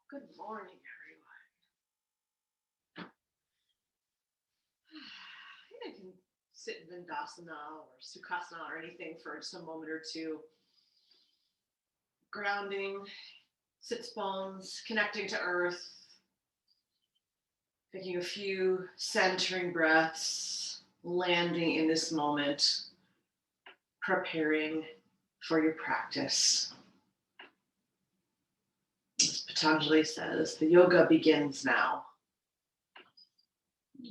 Good morning, everyone. I can sit in Dandasana or Sukhasana or anything for just a moment or two. Grounding, sits bones, connecting to earth, taking a few centering breaths, landing in this moment, preparing for your practice. As Patanjali says, the yoga begins now.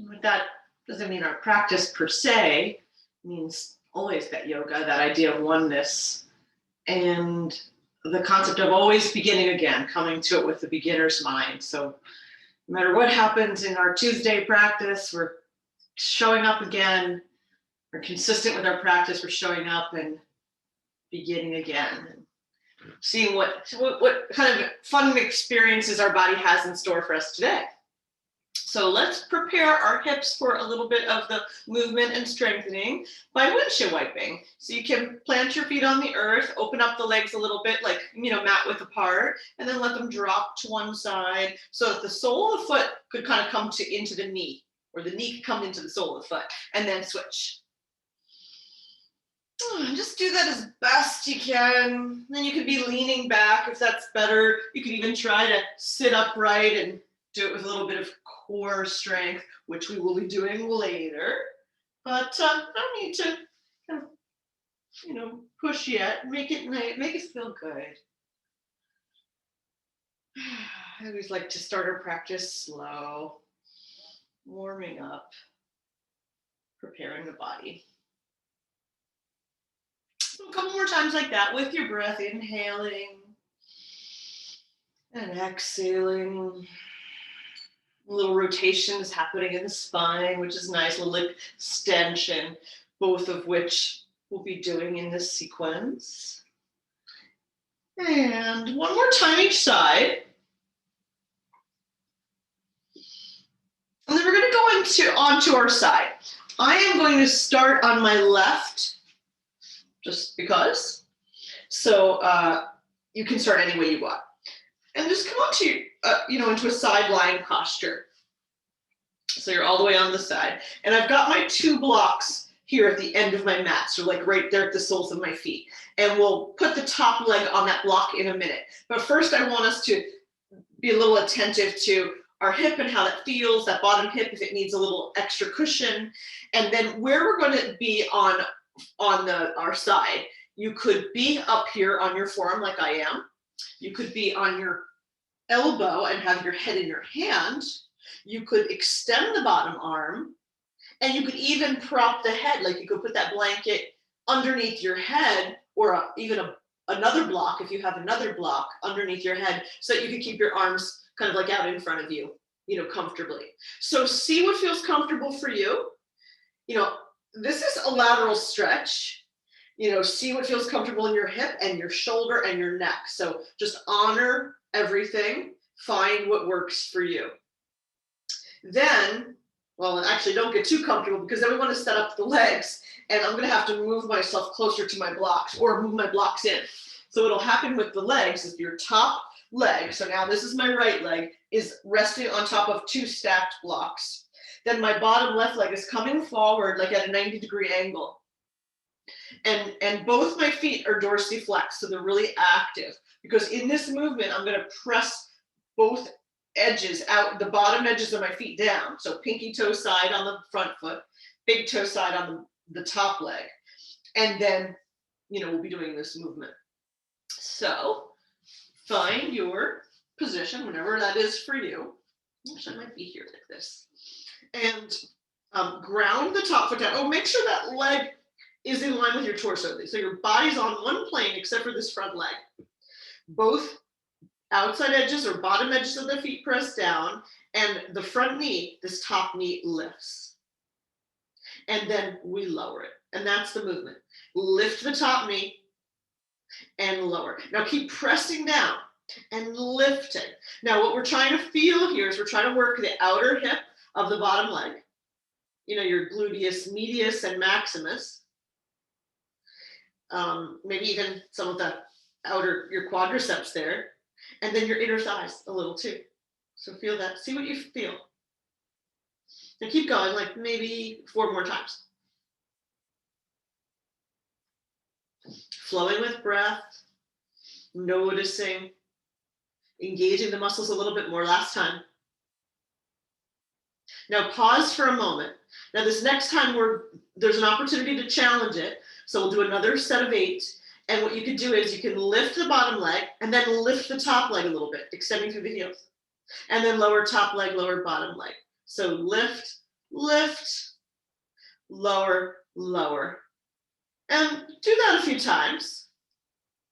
But that doesn't mean our practice per se. It means always that yoga, that idea of oneness, and the concept of always beginning again, coming to it with the beginner's mind. So no matter what happens in our Tuesday practice, we're showing up again. We're consistent with our practice. We're showing up and beginning again. Seeing what kind of fun experiences our body has in store for us today. So let's prepare our hips for a little bit of the movement and strengthening by windshield wiping. So you can plant your feet on the earth, open up the legs a little bit, like, mat width apart, and then let them drop to one side so that the sole of the foot could kind of come into the knee, or the knee could come into the sole of the foot, and then switch. Just do that as best you can. Then you could be leaning back if that's better. You could even try to sit upright and do it with a little bit of core strength, which we will be doing later. But no need to kind of, push yet. Make it feel good. I always like to start our practice slow, warming up, preparing the body. A couple more times like that with your breath, inhaling and exhaling. A little rotation is happening in the spine, which is nice, a little extension, both of which we'll be doing in this sequence. And one more time each side. And then we're going to go onto our side. I am going to start on my left, just because. So you can start any way you want. And just come onto, into a side lying posture. So you're all the way on the side. And I've got my 2 blocks here at the end of my mat. So like right there at the soles of my feet. And we'll put the top leg on that block in a minute. But first I want us to be a little attentive to our hip and how that feels, that bottom hip, if it needs a little extra cushion. And then where we're going to be on our side. You could be up here on your forearm like I am. You could be on your elbow and have your head in your hand. You could extend the bottom arm, and you could even prop the head, like you could put that blanket underneath your head, or even another block, if you have another block underneath your head, so that you can keep your arms kind of like out in front of you, comfortably. So see what feels comfortable for you. This is a lateral stretch. See what feels comfortable in your hip and your shoulder and your neck. So just honor everything. Find what works for you. Then, actually don't get too comfortable, because then we want to set up the legs, and I'm going to have to move myself closer to my blocks or move my blocks in. So what'll happen with the legs is your top leg, so now this is my right leg, is resting on top of 2 stacked blocks. Then my bottom left leg is coming forward like at a 90-degree angle. And both my feet are dorsiflexed, so they're really active, because in this movement, I'm going to press both edges out, the bottom edges of my feet down. So pinky toe side on the front foot, big toe side on the top leg. And then, we'll be doing this movement. So find your position, whenever that is for you. Actually, I might be here like this. And ground the top foot down. Oh, make sure that leg is in line with your torso. So your body's on one plane except for this front leg. Both outside edges or bottom edges of the feet press down, and the front knee, this top knee, lifts. And then we lower it. And that's the movement. Lift the top knee and lower. Now keep pressing down and lifting. Now what we're trying to feel here is we're trying to work the outer hip of the bottom leg. Your gluteus medius and maximus. Maybe even some of the your quadriceps there. And then your inner thighs a little too. So feel that, see what you feel. And keep going, like maybe 4 more times. Flowing with breath, noticing, engaging the muscles a little bit more. Last time. Now pause for a moment. Now this next time there's an opportunity to challenge it. So we'll do another set of 8. And what you can do is you can lift the bottom leg and then lift the top leg a little bit, extending through the heels. And then lower top leg, lower bottom leg. So lift, lift, lower, lower. And do that a few times.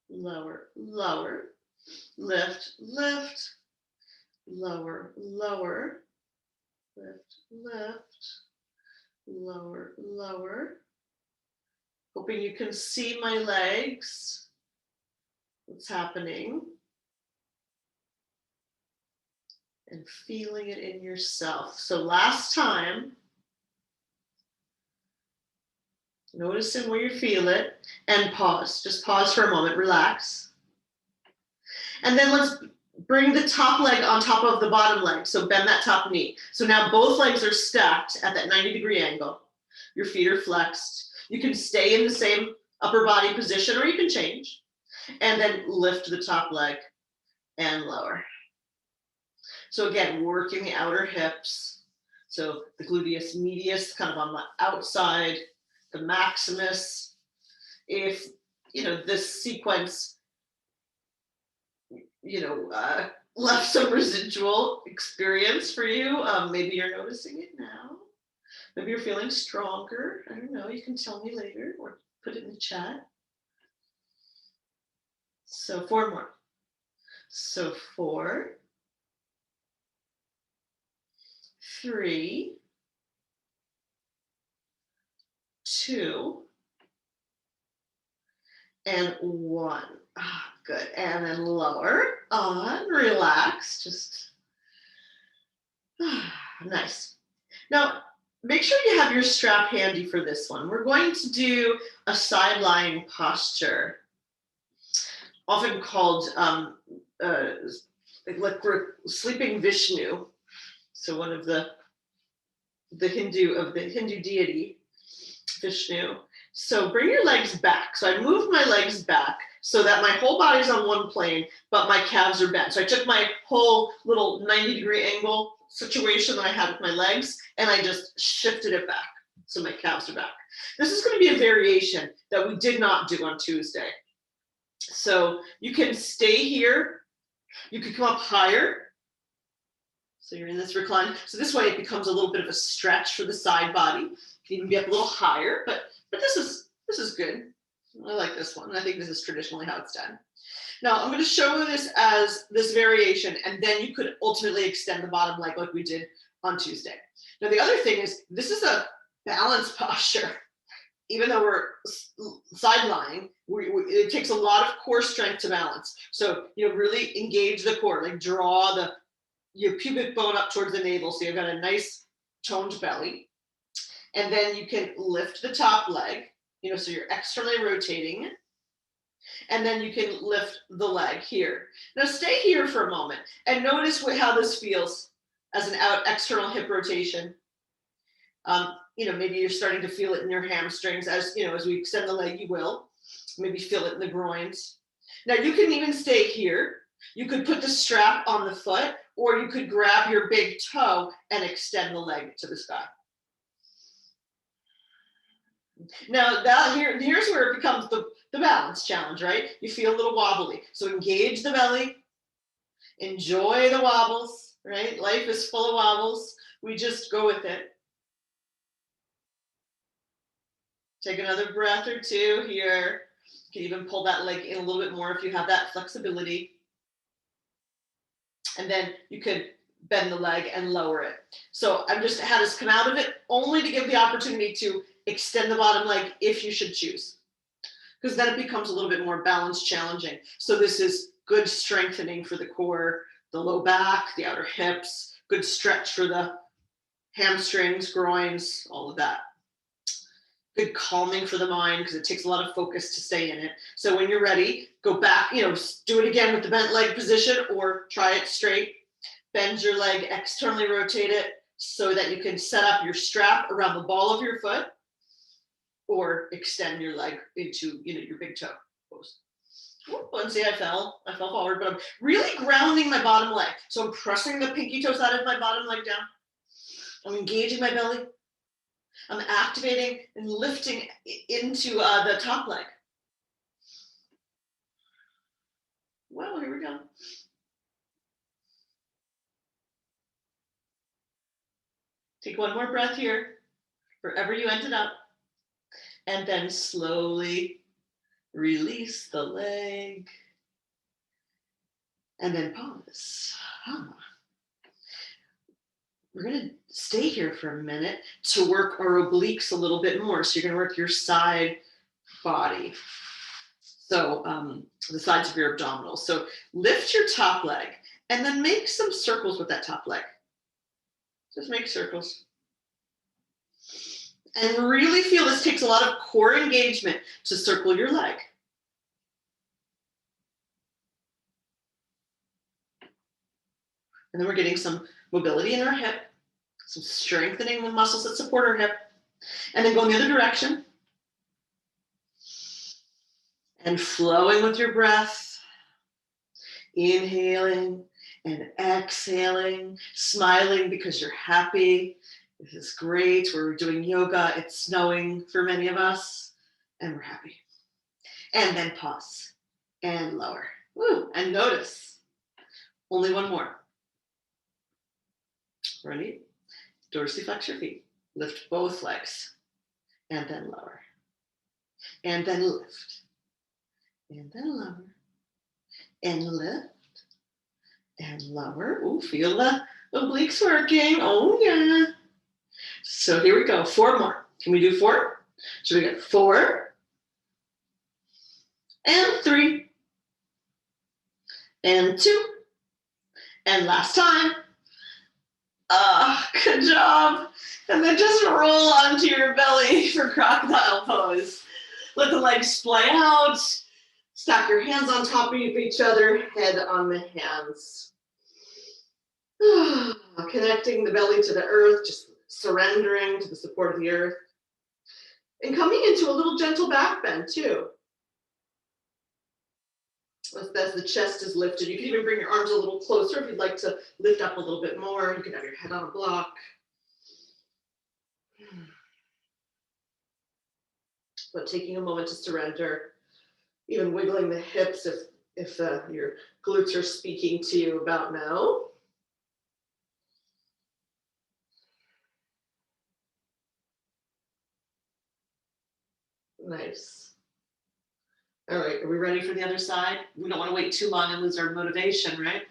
Lower, lower, lift, lift, lower, lower, lift, lift, lower, lower. Hoping you can see my legs. What's happening? And feeling it in yourself. So last time, noticing where you feel it, and pause. Just pause for a moment, relax. And then let's bring the top leg on top of the bottom leg. So bend that top knee. So now both legs are stacked at that 90-degree angle. Your feet are flexed. You can stay in the same upper body position or you can change. And then lift the top leg and lower. So again, working the outer hips. So the gluteus medius kind of on the outside, the maximus. If, this sequence, left some residual experience for you, maybe you're noticing it now. Maybe you're feeling stronger. I don't know, you can tell me later or put it in the chat. So 4 more. So 4, 3, 2, and 1. Good. And then lower on, relax, just nice. Now, make sure you have your strap handy for this one. We're going to do a side lying posture, often called like we're sleeping Vishnu. So one of the Hindu deity, Vishnu. So bring your legs back. So I moved my legs back so that my whole body's on one plane, but my calves are bent. So I took my whole little 90-degree angle situation that I had with my legs, and I just shifted it back. So my calves are back. This is going to be a variation that we did not do on Tuesday. So you can stay here. You can come up higher. So you're in this recline. So this way it becomes a little bit of a stretch for the side body. You can even be up a little higher, but this is good. I like this one. I think this is traditionally how it's done. Now I'm going to show you this as this variation, and then you could ultimately extend the bottom leg like we did on Tuesday. Now the other thing is this is a balance posture. Even though we're side lying, it takes a lot of core strength to balance. So really engage the core, like draw your pubic bone up towards the navel, so you've got a nice toned belly. And then you can lift the top leg, so you're externally rotating. And then you can lift the leg here. Now stay here for a moment and notice how this feels as an external hip rotation. Maybe you're starting to feel it in your hamstrings. As we extend the leg, you will. Maybe feel it in the groins. Now you can even stay here. You could put the strap on the foot, or you could grab your big toe and extend the leg to the sky. Now here's where it becomes the balance challenge, right? You feel a little wobbly. So engage the belly, enjoy the wobbles, right? Life is full of wobbles. We just go with it. Take another breath or two here. You can even pull that leg in a little bit more if you have that flexibility. And then you could bend the leg and lower it. So I've just had us come out of it only to give the opportunity to extend the bottom leg if you should choose, because then it becomes a little bit more balance challenging. So this is good strengthening for the core, the low back, the outer hips, good stretch for the hamstrings, groins, all of that. Good calming for the mind because it takes a lot of focus to stay in it. So when you're ready, go back, do it again with the bent leg position or try it straight. Bend your leg, externally rotate it so that you can set up your strap around the ball of your foot or extend your leg into, your big toe pose. And see, I fell forward, but I'm really grounding my bottom leg. So I'm pressing the pinky toe side of my bottom leg down. I'm engaging my belly. I'm activating and lifting into the top leg. Well, here we go. Take one more breath here, wherever you ended up, and then slowly release the leg, and then pause. We're going to stay here for a minute to work our obliques a little bit more. So you're going to work your side body. So the sides of your abdominals. So lift your top leg and then make some circles with that top leg. Just make circles. And really feel this takes a lot of core engagement to circle your leg. And then we're getting some mobility in our hip, some strengthening the muscles that support our hip, and then go in the other direction. And flowing with your breath, inhaling and exhaling, smiling because you're happy. This is great. We're doing yoga. It's snowing for many of us, and we're happy. And then pause and lower. Woo, and notice. Only one more. Ready? Dorsiflex your feet. Lift both legs. And then lower. And then lift. And then lower. And lift. And lower. Ooh, feel the obliques working. Oh, yeah. So here we go. 4 more. Can we do 4? So we got 4. And 3. And 2. And last time. Good job. And then just roll onto your belly for crocodile pose. Let the legs splay out. Stack your hands on top of each other, head on the hands. Connecting the belly to the earth, just surrendering to the support of the earth. And coming into a little gentle back bend too. As the chest is lifted, you can even bring your arms a little closer if you'd like to lift up a little bit more. You can have your head on a block. But taking a moment to surrender, even wiggling the hips if your glutes are speaking to you about now. Nice. All right, are we ready for the other side? We don't want to wait too long and lose our motivation, right?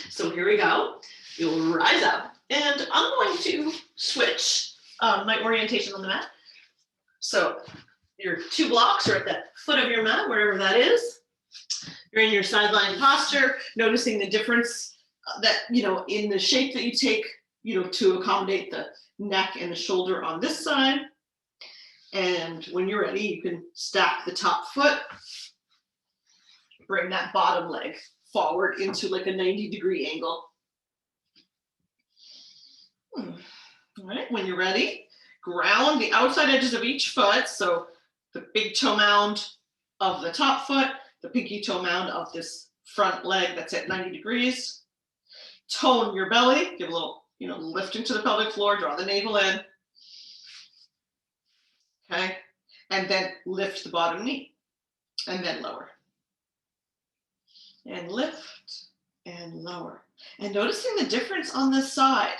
So here we go. You'll rise up, and I'm going to switch my orientation on the mat. So your 2 blocks are at the foot of your mat, wherever that is. You're in your sideline posture, noticing the difference that, in the shape that you take, to accommodate the neck and the shoulder on this side. And when you're ready, you can stack the top foot, bring that bottom leg forward into like a 90-degree angle. All right, when you're ready, ground the outside edges of each foot. So the big toe mound of the top foot, the pinky toe mound of this front leg that's at 90 degrees. Tone your belly, give a little, lift into the pelvic floor, draw the navel in. Okay, and then lift the bottom knee, and then lower. And lift, and lower. And noticing the difference on this side.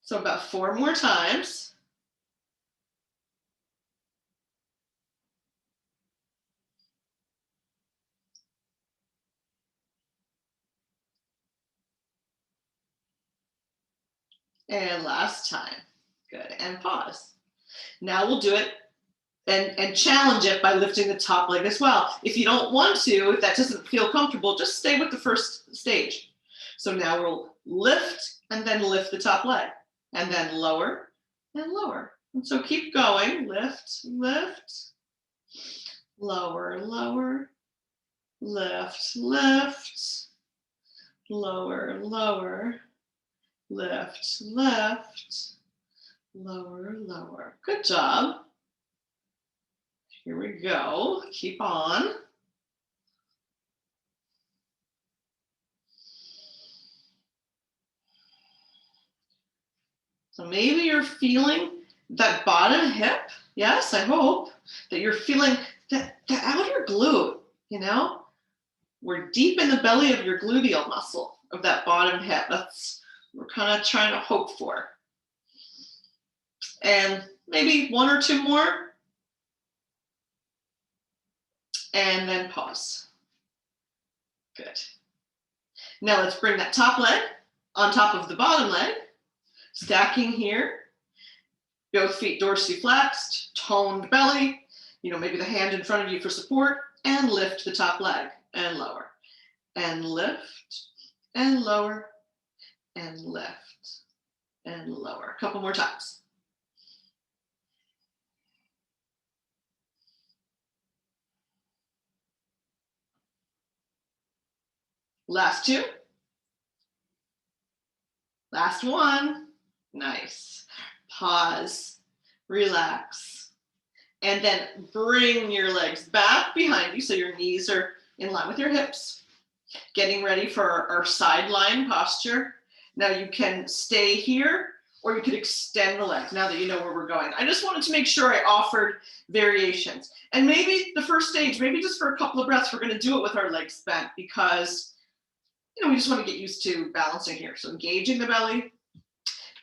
So about 4 more times. And last time. Good. And pause. Now we'll do it and challenge it by lifting the top leg as well. If you don't want to, if that doesn't feel comfortable, just stay with the first stage. So now we'll lift and then lift the top leg, and then lower and lower. And so keep going, lift, lift, lower, lower, lift, lift, lower, lower, lift, lift, lower, lower. Good job. Here we go. Keep on. So maybe you're feeling that bottom hip. Yes, I hope that you're feeling the outer glute, you know? We're deep in the belly of your gluteal muscle of that bottom hip. That's what we're kind of trying to hope for. And maybe one or two more. And then pause. Good. Now let's bring that top leg on top of the bottom leg. Stacking here. Both feet dorsally flexed, toned belly. You know, maybe the hand in front of you for support. And lift the top leg and lower. And lift and lower and lift and lower. A couple more times. Last two. Last one. Nice. Pause, relax, and then bring your legs back behind you so your knees are in line with your hips. Getting ready for our side lying posture. Now you can stay here or you could extend the legs now that you know where we're going. I just wanted to make sure I offered variations. And maybe the first stage, maybe just for a couple of breaths, we're going to do it with our legs bent because, you know, we just want to get used to balancing here. So engaging the belly,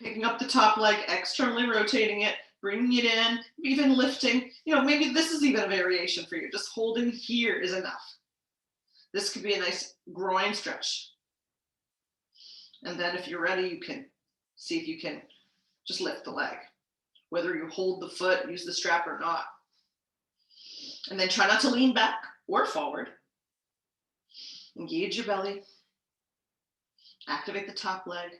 picking up the top leg, externally rotating it, bringing it in, even lifting. You know, maybe this is even a variation for you. Just holding here is enough. This could be a nice groin stretch. And then if you're ready, you can see if you can just lift the leg. Whether you hold the foot, use the strap or not. And then try not to lean back or forward. Engage your belly. Activate the top leg.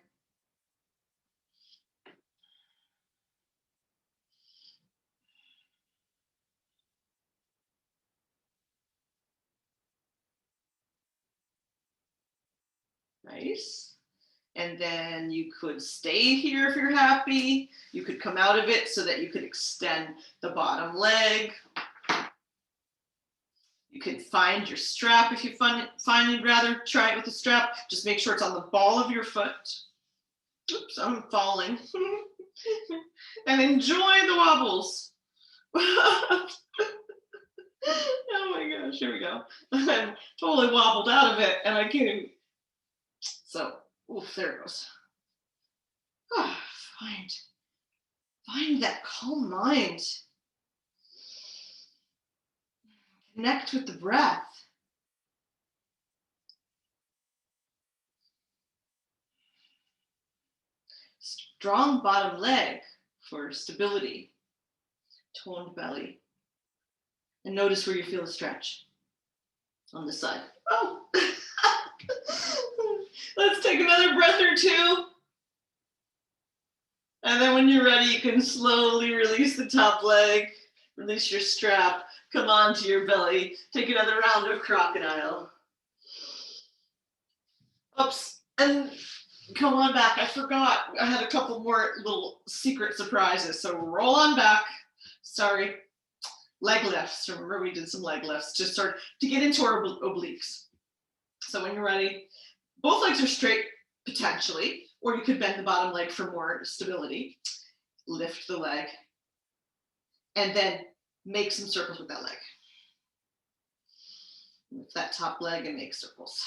Nice. And then you could stay here if you're happy. You could come out of it so that you could extend the bottom leg. You can find your strap if you find you'd rather try it with a strap. Just make sure it's on the ball of your foot. Oops, I'm falling. And enjoy the wobbles. Oh my gosh, here we go. I'm totally wobbled out of it and I can't. So, oof, there it goes. Oh, find that calm mind. Connect with the breath. Strong bottom leg for stability. Toned belly. And notice where you feel a stretch on the side. Oh! Let's take another breath or two. And then when you're ready, you can slowly release the top leg, release your strap, come onto your belly, take another round of crocodile. Oops, and come on back. I forgot. I had a couple more little secret surprises. So roll on back. Sorry. Leg lifts. Remember we did some leg lifts to start to get into our obliques. So when you're ready, both legs are straight potentially, or you could bend the bottom leg for more stability. Lift the leg and then make some circles with that leg. Lift that top leg and make circles.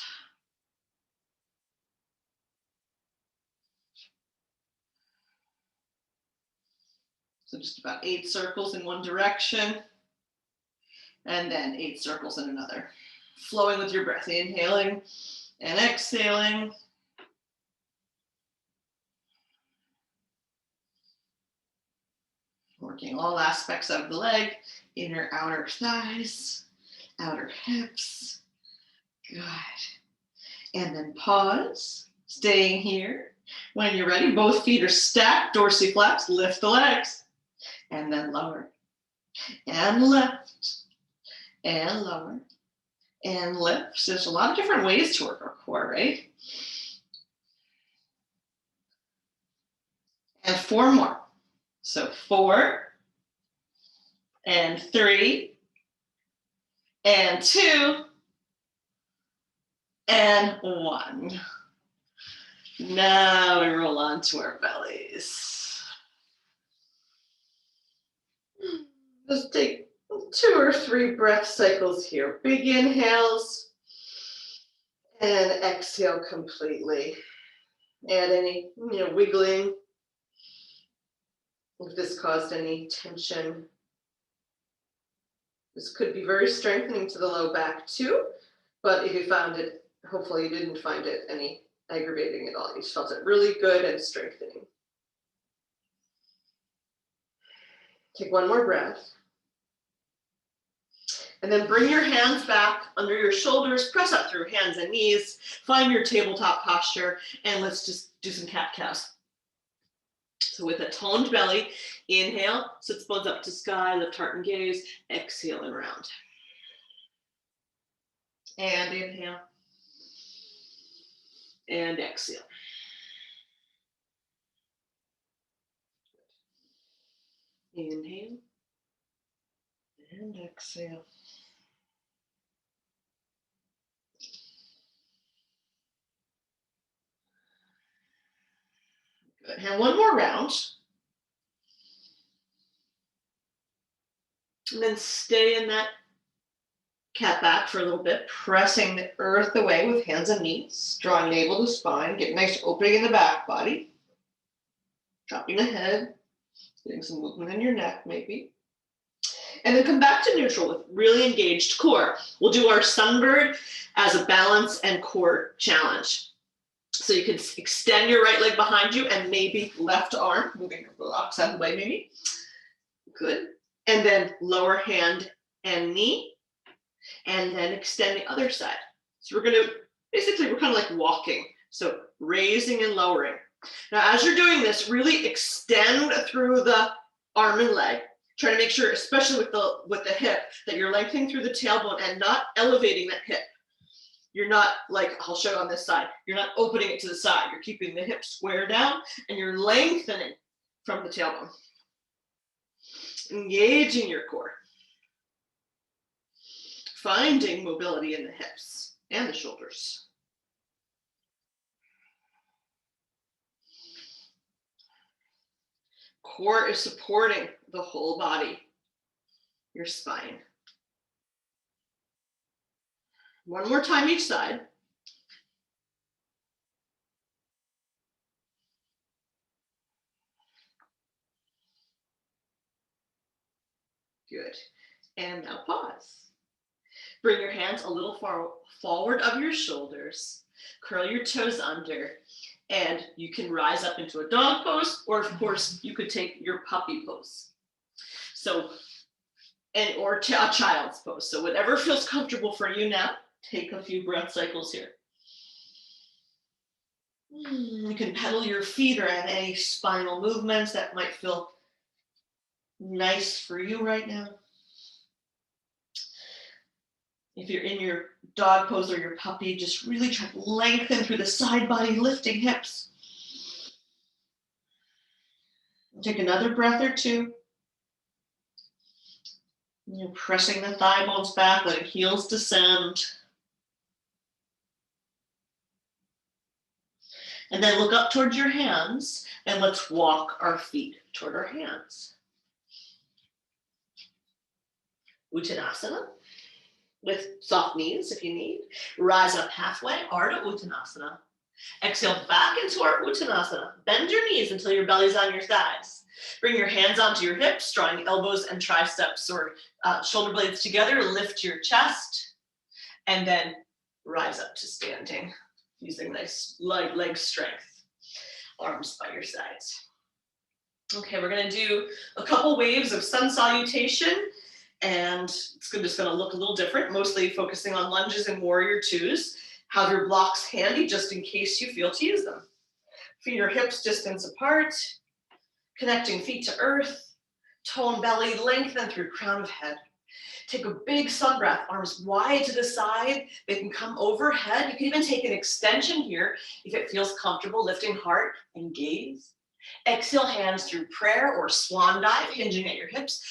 So just about 8 circles in one direction and then 8 circles in another. Flowing with your breath, inhaling and exhaling. Working all aspects of the leg, inner, outer thighs, outer hips. Good. And then pause, staying here. When you're ready, both feet are stacked, dorsiflex, lift the legs, and then lower, and lift, and lower, and lift. So there's a lot of different ways to work our core, right? And 4 more. So 4, and 3, and 2, and 1. Now we roll onto our bellies. Just take 2 or 3 breath cycles here. Big inhales and exhale completely. Add any, wiggling if this caused any tension. This could be very strengthening to the low back too, but if you found it, hopefully you didn't find it any aggravating at all. You felt it really good and strengthening. Take 1 more breath. And then bring your hands back under your shoulders, press up through hands and knees, find your tabletop posture, and let's just do some cat-cows. So with a toned belly, inhale, sit bones up to sky, lift heart and gaze, exhale and round. And inhale. And exhale. Inhale. And exhale. Good. And 1 more round. And then stay in that cat back for a little bit, pressing the earth away with hands and knees, drawing navel to spine, get nice opening in the back body, dropping the head, getting some movement in your neck maybe. And then come back to neutral with really engaged core. We'll do our sunbird as a balance and core challenge. So you can extend your right leg behind you and maybe left arm, moving your blocks out of the way maybe. Good. And then lower hand and knee. And then extend the other side. So we're kind of like walking. So raising and lowering. Now, as you're doing this, really extend through the arm and leg. Try to make sure, especially with the hip, that you're lengthening through the tailbone and not elevating that hip. You're not like, I'll show you on this side, you're not opening it to the side. You're keeping the hip square down and you're lengthening from the tailbone. Engaging your core. Finding mobility in the hips and the shoulders. Core is supporting the whole body, your spine. 1 more time each side. Good. And now pause. Bring your hands a little far forward of your shoulders. Curl your toes under. And you can rise up into a dog pose, or of course, you could take your puppy pose. So, or a child's pose. So whatever feels comfortable for you now, take a few breath cycles here. You can pedal your feet or have any spinal movements that might feel nice for you right now. If you're in your dog pose or your puppy, just really try to lengthen through the side body, lifting hips. Take another breath or 2. You're pressing the thigh bones back, letting heels descend. And then look up towards your hands and let's walk our feet toward our hands. Uttanasana. With soft knees if you need. Rise up halfway, Ardha Uttanasana. Exhale back into our Uttanasana. Bend your knees until your belly's on your thighs. Bring your hands onto your hips, drawing elbows and triceps or shoulder blades together. Lift your chest and then rise up to standing using nice light leg strength. Arms by your sides. Okay, we're going to do a couple waves of sun salutation. And it's just going to look a little different, mostly focusing on lunges and warrior twos. Have your blocks handy just in case you feel to use them. Feet or hips distance apart. Connecting feet to earth. Toe and belly lengthen through crown of head. Take a big sun breath, arms wide to the side. They can come overhead. You can even take an extension here if it feels comfortable, lifting heart and gaze. Exhale, hands through prayer or swan dive, hinging at your hips,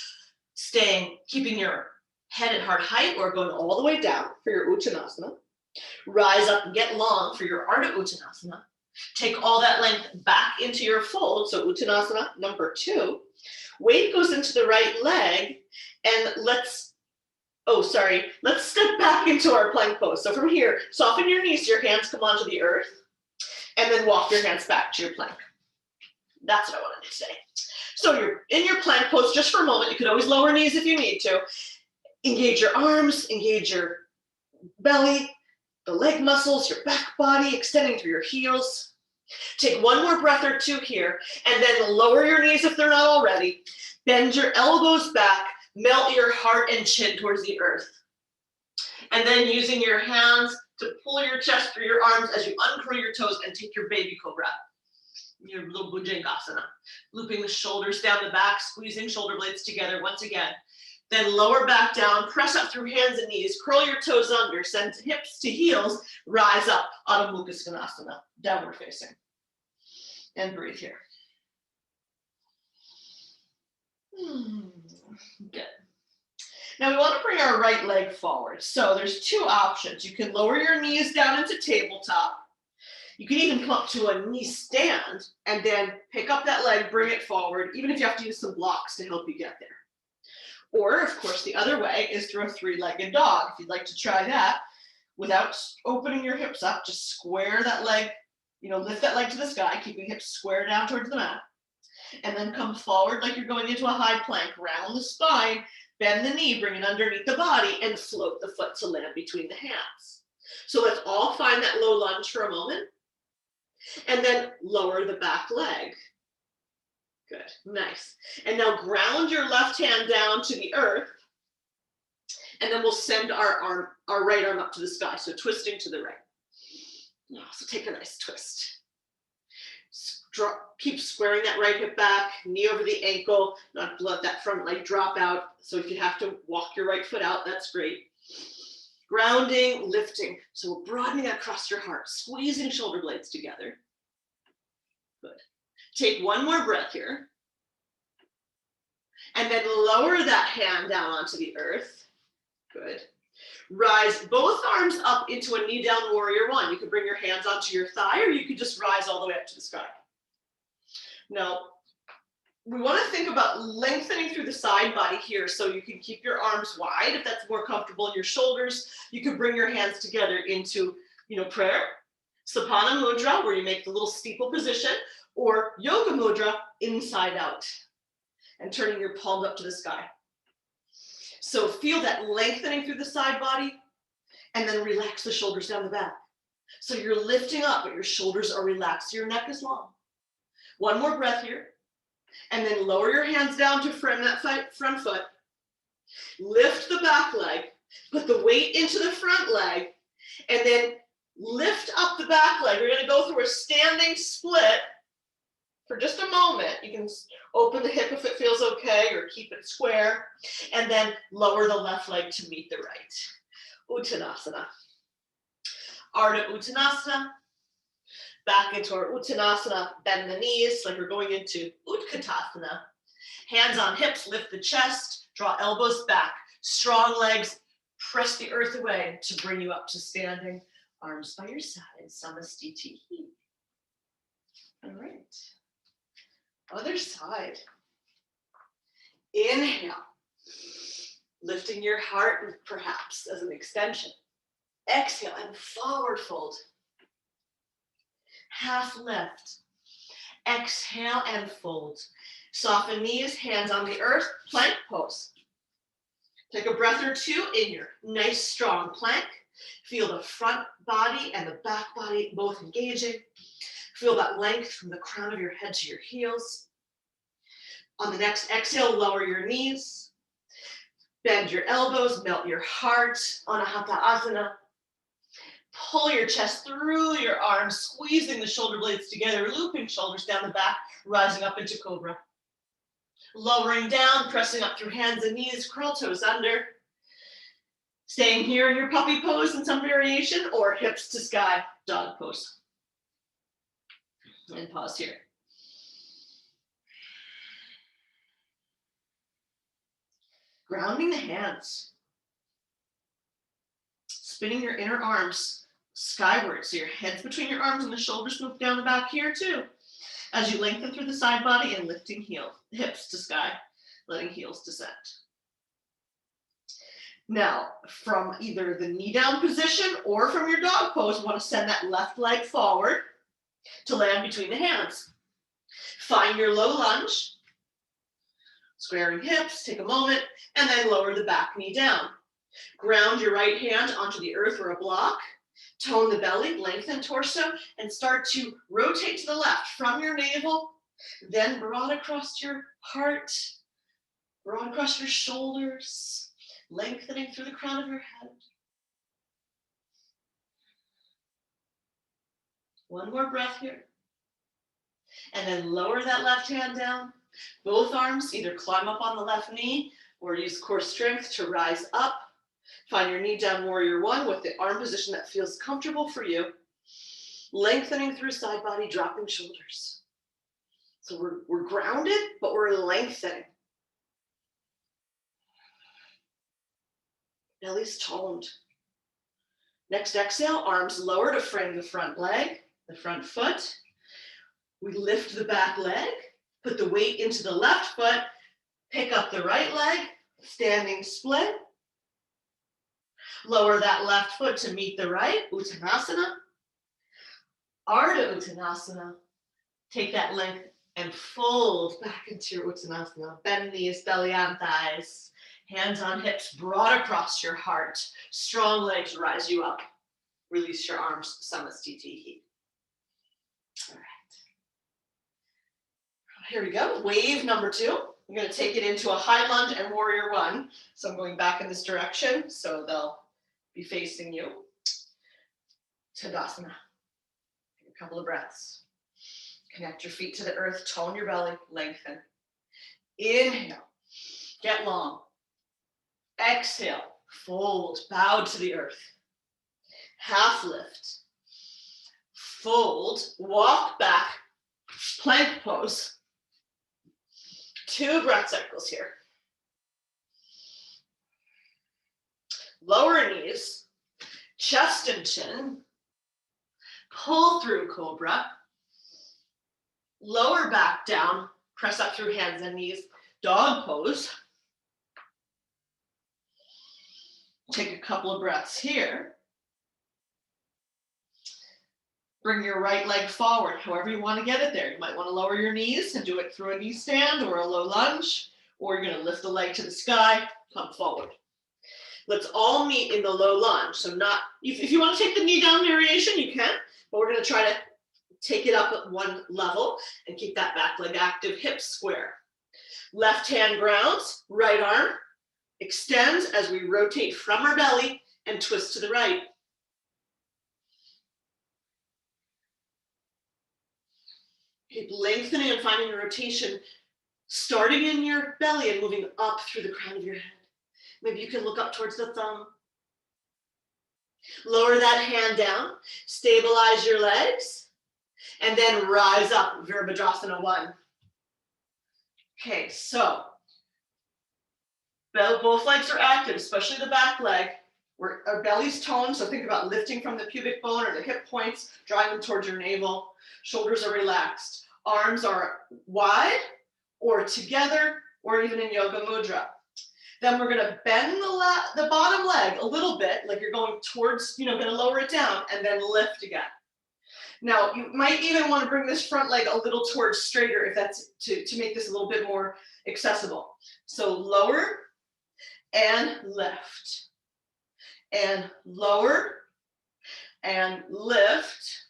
keeping your head at heart height or going all the way down for your Uttanasana. Rise up and get long for your Ardha Uttanasana. Take all that length back into your fold, so Uttanasana number 2. Weight goes into the right leg, and let's step back into our plank pose. So from here, soften your knees, your hands come onto the earth, and then walk your hands back to your plank. That's what I wanted to say. So you're in your plank pose just for a moment. You can always lower knees if you need to. Engage your arms, engage your belly, the leg muscles, your back body, extending through your heels. Take one more breath or two here, and then lower your knees if they're not already. Bend your elbows back, melt your heart and chin towards the earth. And then using your hands to pull your chest through your arms as you uncurl your toes and take your baby cobra, your little Bhujangasana. Looping the shoulders down the back, squeezing shoulder blades together once again. Then lower back down, press up through hands and knees, curl your toes under, send hips to heels, rise up, Adho Mukha Svanasana, downward facing. And breathe here. Good. Now we want to bring our right leg forward. So there's 2 options. You can lower your knees down into tabletop. You can even come up to a knee stand and then pick up that leg, bring it forward, even if you have to use some blocks to help you get there. Or, of course, the other way is through a 3-legged dog. If you'd like to try that, without opening your hips up, just square that leg, lift that leg to the sky, keeping hips square down towards the mat. And then come forward like you're going into a high plank, round the spine, bend the knee, bring it underneath the body, and float the foot to land between the hands. So let's all find that low lunge for a moment. And then lower the back leg. Good, nice. And now ground your left hand down to the earth. And then we'll send our right arm up to the sky. So twisting to the right. So take a nice twist. Keep squaring that right hip back, knee over the ankle, not let that front leg drop out. So if you have to walk your right foot out, that's great. Grounding, lifting. So broadening across your heart, squeezing shoulder blades together. Good. Take one more breath here. And then lower that hand down onto the earth. Good. Rise both arms up into a knee down warrior 1. You can bring your hands onto your thigh, or you could just rise all the way up to the sky. Now, we want to think about lengthening through the side body here, so you can keep your arms wide if that's more comfortable in your shoulders. You can bring your hands together into, prayer, Sapana Mudra, where you make the little steeple position, or Yoga Mudra, inside out, and turning your palms up to the sky. So feel that lengthening through the side body, and then relax the shoulders down the back. So you're lifting up, but your shoulders are relaxed, your neck is long. One more breath here, and then lower your hands down to front foot. Lift the back leg, put the weight into the front leg, and then lift up the back leg. We're going to go through a standing split for just a moment. You can open the hip if it feels okay, or keep it square, and then lower the left leg to meet the right. Uttanasana. Ardha Uttanasana. Back into our Uttanasana, bend the knees like we're going into Utkatasana. Hands on hips, lift the chest, draw elbows back, strong legs, press the earth away to bring you up to standing. Arms by your side, Samastiti. All right. Other side. Inhale. Lifting your heart perhaps as an extension. Exhale and forward fold. Half lift. Exhale and fold. Soften knees, hands on the earth, plank pose. Take a breath or two in your nice strong plank. Feel the front body and the back body both engaging. Feel that length from the crown of your head to your heels. On the next exhale, lower your knees. Bend your elbows, melt your heart. Anahata Asana. pull your chest through your arms, squeezing the shoulder blades together, looping shoulders down the back, rising up into cobra. Lowering down, pressing up through hands and knees, curl toes under. Staying here in your puppy pose in some variation, or hips to sky, dog pose. And pause here. Grounding the hands. Spinning your inner arms skyward, so your head's between your arms and the shoulders move down the back here too. As you lengthen through the side body and lifting hips to sky, letting heels descend. Now, from either the knee down position or from your dog pose, you want to send that left leg forward to land between the hands. Find your low lunge, squaring hips, take a moment, and then lower the back knee down. Ground your right hand onto the earth or a block, tone the belly, lengthen torso, and start to rotate to the left from your navel, then broad across your heart, broad across your shoulders, lengthening through the crown of your head. One more breath here. And then lower that left hand down. Both arms either climb up on the left knee or use core strength to rise up. Find your knee down warrior one with the arm position that feels comfortable for you. Lengthening through side body, dropping shoulders. So we're grounded, but we're lengthening. Belly's toned. Next exhale, arms lower to frame the front leg, the front foot. We lift the back leg, put the weight into the left foot, pick up the right leg, standing split. Lower that left foot to meet the right, Uttanasana. Ardha Uttanasana. Take that length and fold back into your Uttanasana. Bend knees, belly on thighs. Hands on hips, broad across your heart. Strong legs rise you up. Release your arms, Samasthiti. All right. Here we go. Wave number 2. I'm going to take it into a high lunge and warrior one. So I'm going back in this direction, so they'll be facing you. Tadasana. Take a couple of breaths. Connect your feet to the earth, tone your belly, lengthen. Inhale, get long. Exhale, fold, bow to the earth. Half lift. Fold, walk back, plank pose. 2 breath cycles here. Lower knees, chest and chin. Pull through cobra. Lower back down, press up through hands and knees. Dog pose. Take a couple of breaths here. Bring your right leg forward, however you want to get it there. You might want to lower your knees and do it through a knee stand or a low lunge, or you're going to lift the leg to the sky, come forward. Let's all meet in the low lunge. So not, if you want to take the knee down variation, you can, but we're going to try to take it up at one level and keep that back leg active, hips square. Left hand grounds, right arm extends as we rotate from our belly and twist to the right. Keep lengthening and finding a rotation, starting in your belly and moving up through the crown of your head. Maybe you can look up towards the thumb. Lower that hand down, stabilize your legs, and then rise up, Virabhadrasana 1. Okay, so both legs are active, especially the back leg. Our belly's toned, so think about lifting from the pubic bone or the hip points, drawing them towards your navel. Shoulders are relaxed. Arms are wide or together or even in yoga mudra. Then we're going to bend the bottom leg a little bit, like you're going towards, going to lower it down and then lift again. Now, you might even want to bring this front leg a little towards straighter if that's to make this a little bit more accessible. So lower and lift. And lower and lift.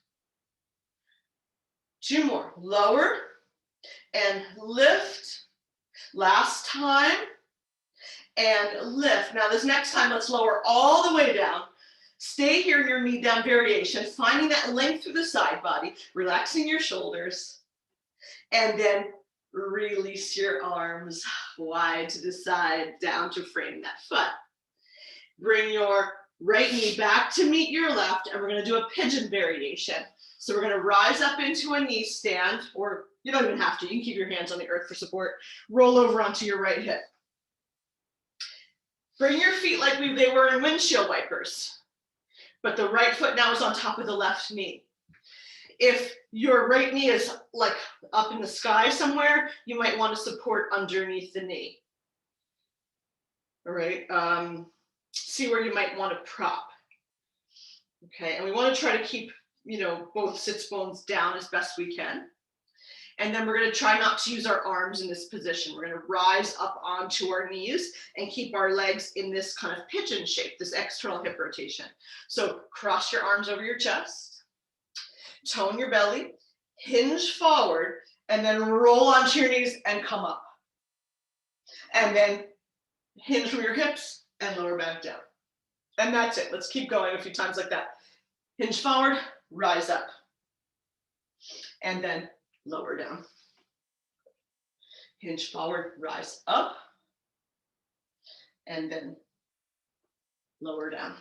2 more. Lower and lift. Last time. And lift. Now this next time, let's lower all the way down. Stay here in your knee down variation, finding that length through the side body, relaxing your shoulders, and then release your arms wide to the side, down to frame that foot. Bring your right knee back to meet your left, and we're going to do a pigeon variation. So we're going to rise up into a knee stand, or you don't even have to. You can keep your hands on the earth for support. Roll over onto your right hip. Bring your feet like they were in windshield wipers, but the right foot now is on top of the left knee. If your right knee is like up in the sky somewhere, you might want to support underneath the knee. All right. See where you might want to prop. Okay, and we want to try to keep, both sits bones down as best we can. And then we're going to try not to use our arms in this position. We're going to rise up onto our knees and keep our legs in this kind of pigeon shape, this external hip rotation. So cross your arms over your chest, tone your belly, hinge forward, and then roll onto your knees and come up. And then hinge from your hips and lower back down. And that's it. Let's keep going a few times like that. Hinge forward, rise up. And then lower down. Hinge forward, rise up. And then lower down.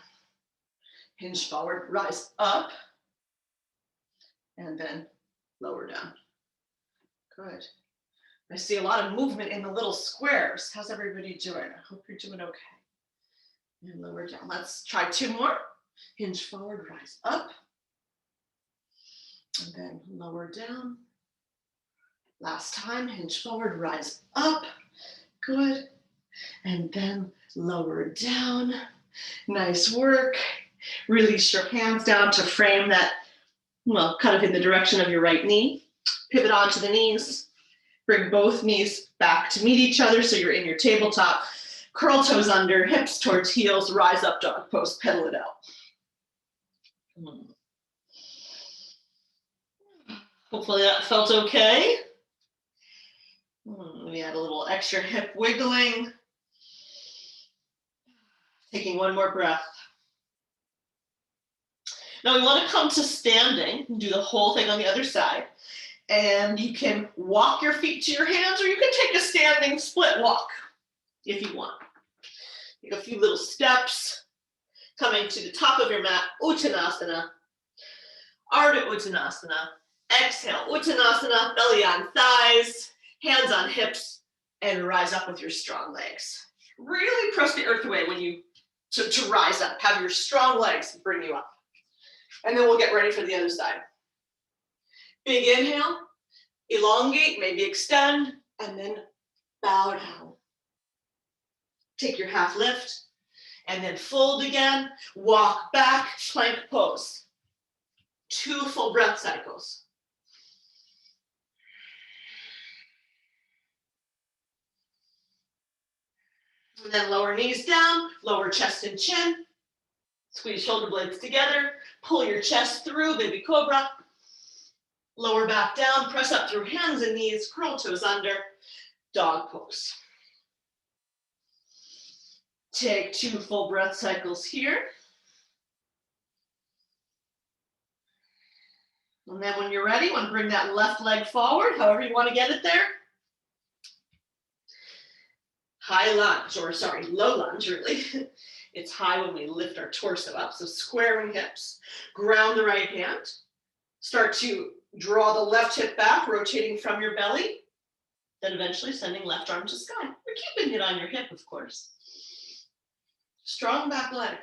Hinge forward, rise up. And then lower down. Good. I see a lot of movement in the little squares. How's everybody doing? I hope you're doing okay. And lower down. Let's try two more. Hinge forward, rise up. And then lower down. Last time, hinge forward, rise up. Good. And then lower down. Nice work. Release your hands down to frame that, kind of in the direction of your right knee. Pivot onto the knees. Bring both knees back to meet each other so you're in your tabletop. Curl toes under, hips towards heels, rise up, dog pose, pedal it out. Hopefully that felt okay. We had a little extra hip wiggling. Taking one more breath. Now we want to come to standing and do the whole thing on the other side. And you can walk your feet to your hands, or you can take a standing split walk if you want. Take a few little steps, coming to the top of your mat, Uttanasana, Ardha Uttanasana. Exhale, Uttanasana, belly on thighs, hands on hips, and rise up with your strong legs. Really press the earth away when you, to rise up. Have your strong legs bring you up. And then we'll get ready for the other side. Big inhale, elongate, maybe extend, and then bow down. Take your half lift, and then fold again, walk back, plank pose. 2 full breath cycles. And then lower knees down, lower chest and chin. Squeeze shoulder blades together, pull your chest through, baby cobra. Lower back down, press up through hands and knees, curl toes under, dog pose. Take 2 full breath cycles here. And then when you're ready, bring that left leg forward, however you want to get it there. High lunge, or sorry, low lunge really. It's high when we lift our torso up, so squaring hips. Ground the right hand. Start to draw the left hip back, rotating from your belly. Then eventually sending left arm to sky. You're keeping it on your hip, of course. Strong back leg.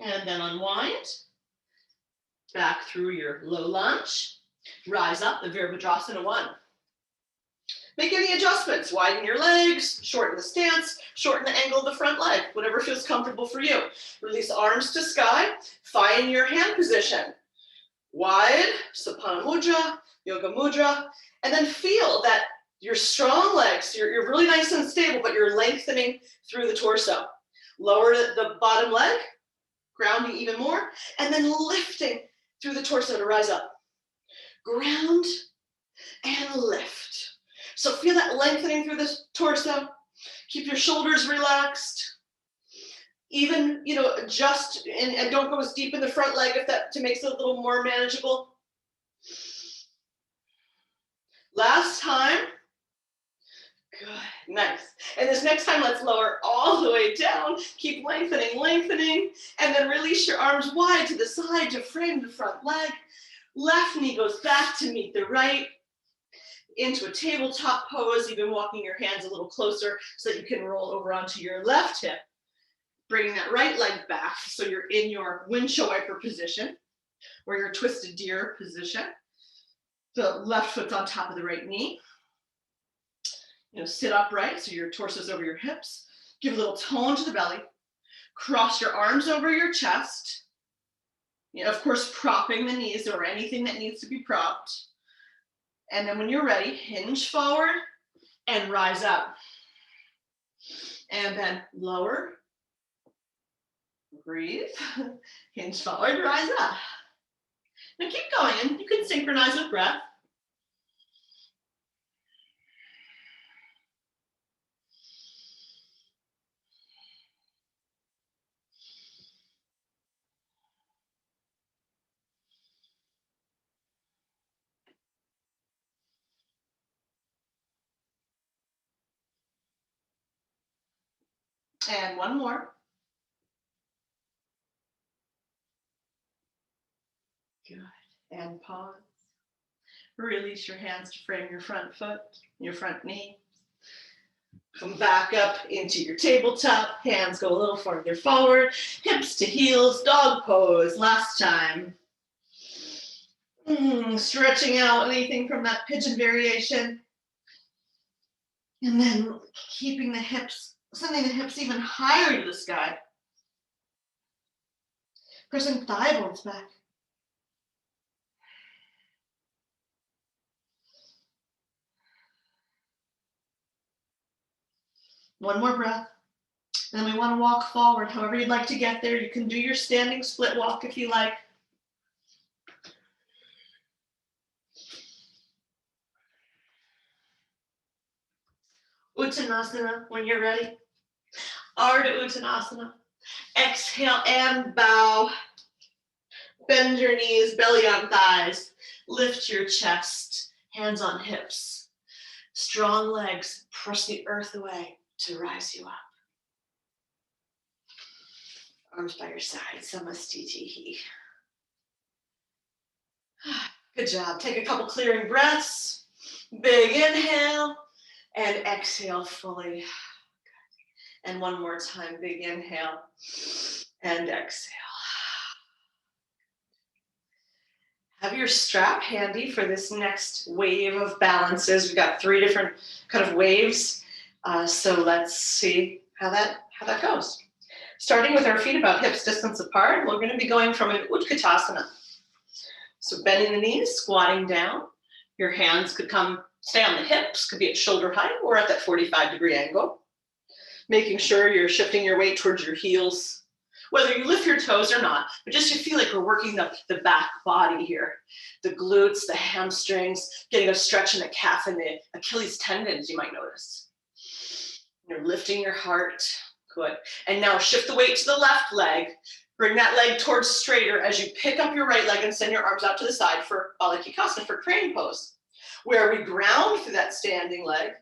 And then unwind. Back through your low lunge. Rise up, the Virabhadrasana 1. Make any adjustments. Widen your legs, shorten the stance, shorten the angle of the front leg, whatever feels comfortable for you. Release arms to sky. Find your hand position. Wide, Sapana Mudra, Yoga Mudra, and then feel that your strong legs, you're really nice and stable, but you're lengthening through the torso. Lower the bottom leg, grounding even more, and then lifting through the torso to rise up. Ground and lift. So feel that lengthening through the torso. Keep your shoulders relaxed. Even, adjust and don't go as deep in the front leg if that to makes it a little more manageable. Last time. Good, nice. And this next time, let's lower all the way down. Keep lengthening, lengthening, and then release your arms wide to the side to frame the front leg. Left knee goes back to meet the right. Into a tabletop pose, even walking your hands a little closer so that you can roll over onto your left hip. Bringing that right leg back so you're in your windshield wiper position or your twisted deer position. The left foot's on top of the right knee. Sit upright so your torso's over your hips. Give a little tone to the belly. Cross your arms over your chest. Of course, propping the knees or anything that needs to be propped. And then when you're ready, hinge forward and rise up. And then lower. Breathe. Hinge forward, rise up. Now keep going, and you can synchronize with breath. And one more. Good. And pause. Release your hands to frame your front foot, your front knee. Come back up into your tabletop. Hands go a little further forward. Hips to heels, dog pose. Last time. Stretching out anything from that pigeon variation. And then keeping the hips, sending the hips even higher to the sky. Pressing thigh bones back. One more breath. Then we want to walk forward. However you'd like to get there. You can do your standing split walk if you like. Uttanasana when you're ready. Ardha Uttanasana. Exhale and bow. Bend your knees, belly on thighs. Lift your chest, hands on hips. Strong legs, press the earth away to rise you up. Arms by your side, Samastitihi. Good job. Take a couple clearing breaths. Big inhale and exhale fully. And one more time, big inhale and exhale. Have your strap handy for this next wave of balances. We've got 3 different kind of waves. So let's see how that goes. Starting with our feet about hips distance apart, we're going to be going from an Utkatasana. So bending the knees, squatting down. Your hands could stay on the hips, could be at shoulder height or at that 45-degree angle. Making sure you're shifting your weight towards your heels, whether you lift your toes or not, but just to feel like we're working the back body here. The glutes, the hamstrings, getting a stretch in the calf and the Achilles tendons, you might notice. You're lifting your heart. Good. And now shift the weight to the left leg. Bring that leg towards straighter as you pick up your right leg and send your arms out to the side for Balikikasana, for crane pose, where we ground through that standing leg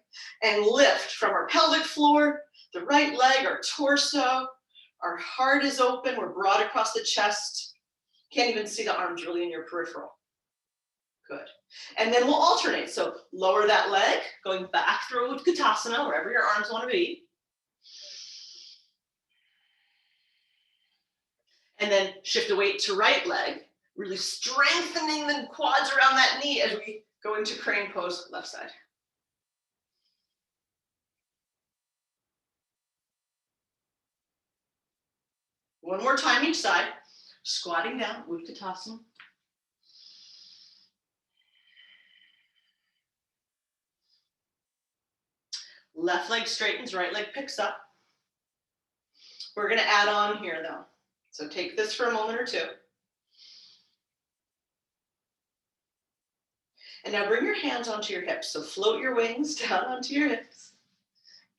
and lift from our pelvic floor, the right leg, our torso. Our heart is open. We're broad across the chest. Can't even see the arms really in your peripheral. Good. And then we'll alternate. So lower that leg, going back through Utkatasana, wherever your arms want to be. And then shift the weight to right leg, really strengthening the quads around that knee as we go into crane pose, left side. One more time each side, squatting down, Utkatasana. Left leg straightens, right leg picks up. We're going to add on here though. So take this for a moment or two. And now bring your hands onto your hips. So float your wings down onto your hips.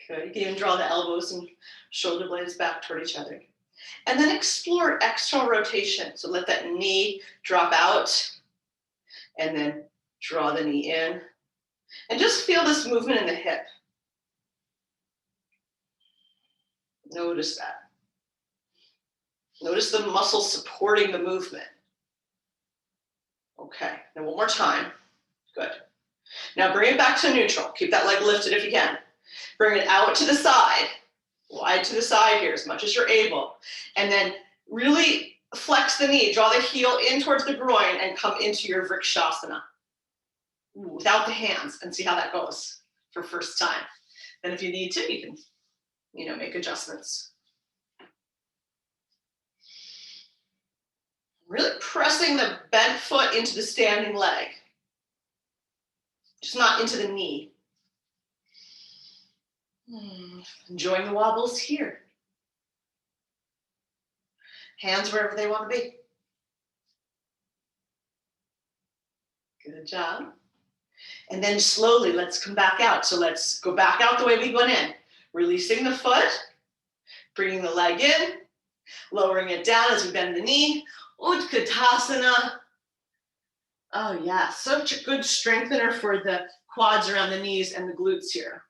Good. You can even draw the elbows and shoulder blades back toward each other. And then explore external rotation. So let that knee drop out and then draw the knee in. And just feel this movement in the hip. Notice that. Notice the muscle supporting the movement. Okay, then one more time. Good. Now bring it back to neutral. Keep that leg lifted if you can. Bring it out to the side, wide to the side here as much as you're able. And then really flex the knee, draw the heel in towards the groin and come into your Vrikshasana without the hands and see how that goes for first time. Then if you need to, you can, make adjustments. Really pressing the bent foot into the standing leg, just not into the knee. Enjoying the wobbles here. Hands wherever they want to be. Good job. And then slowly, let's come back out. So let's go back out the way we went in. Releasing the foot, bringing the leg in, lowering it down as we bend the knee. Utkatasana. Oh yeah, such a good strengthener for the quads around the knees and the glutes here.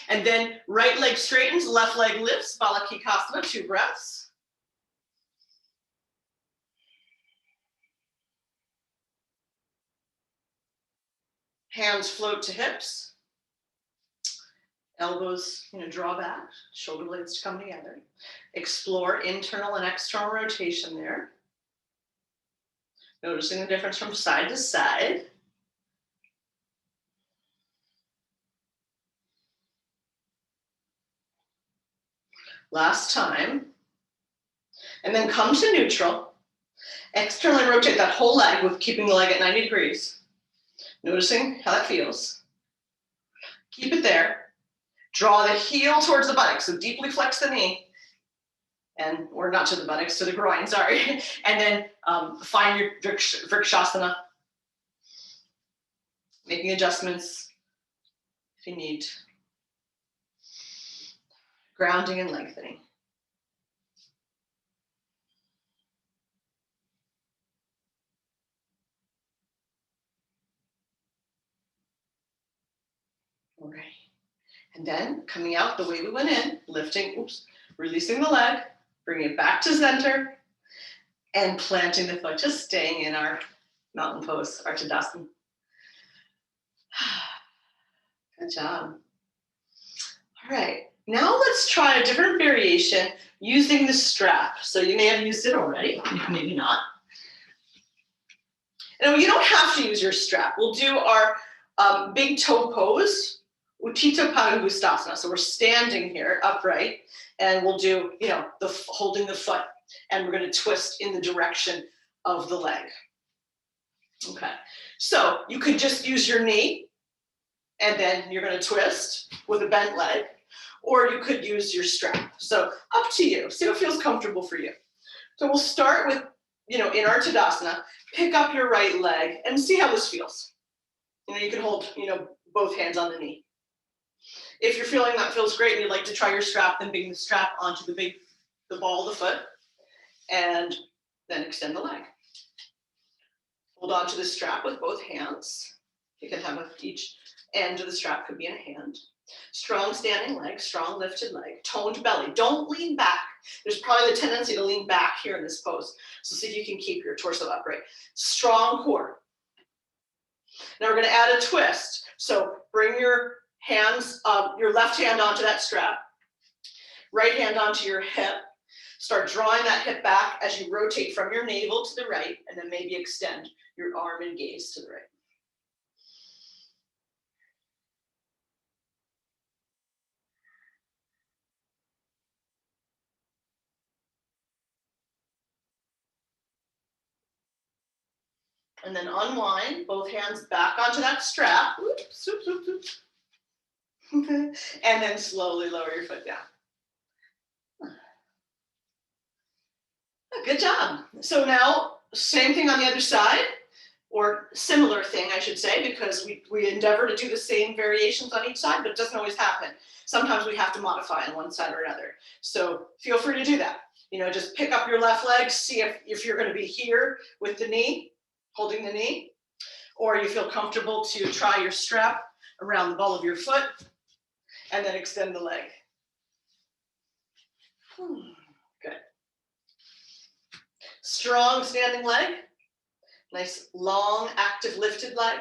And then right leg straightens, left leg lifts, Balakikasana, 2 breaths. Hands float to hips. Elbows, draw back, shoulder blades come together. Explore internal and external rotation there. Noticing the difference from side to side. Last time. And then come to neutral. Externally rotate that whole leg with keeping the leg at 90 degrees. Noticing how that feels. Keep it there. Draw the heel towards the buttocks, so deeply flex the knee. Or not to the buttocks, to the groin, sorry. And then find your Vrikshasana. Making adjustments if you need. Grounding and lengthening. All right. And then coming out the way we went in, lifting, releasing the leg, bringing it back to center, and planting the foot, just staying in our mountain pose, our Tadasana. Good job. All right, now let's try a different variation using the strap. So you may have used it already, maybe not. And you don't have to use your strap. We'll do our big toe pose, Uttita Padangustasana. So we're standing here upright, and we'll do, holding the foot, and we're going to twist in the direction of the leg. Okay, so you could just use your knee, and then you're going to twist with a bent leg, or you could use your strap. So up to you. See what feels comfortable for you. So we'll start with, in our Tadasana, pick up your right leg and see how this feels. You can hold, both hands on the knee. If you're feeling that feels great and you'd like to try your strap, then bring the strap onto the ball of the foot and then extend the leg. Hold on to the strap with both hands. You can have each end of the strap could be in a hand. Strong standing leg, strong lifted leg, toned belly. Don't lean back. There's probably the tendency to lean back here in this pose. So see if you can keep your torso upright. Strong core. Now we're going to add a twist. So bring your hands, your left hand onto that strap, right hand onto your hip. Start drawing that hip back as you rotate from your navel to the right, and then maybe extend your arm and gaze to the right. And then unwind, both hands back onto that strap. Oops, oops, oops, oops. And then slowly lower your foot down. Good job. So now, same thing on the other side. or similar thing, I should say, because we endeavor to do the same variations on each side, but it doesn't always happen. Sometimes we have to modify on one side or another. So feel free to do that. You know, just pick up your left leg, see if you're going to be here with the knee, holding the knee, or you feel comfortable to try your strap around the ball of your foot and then extend the leg. Good. Strong standing leg. Nice, long, active, lifted leg.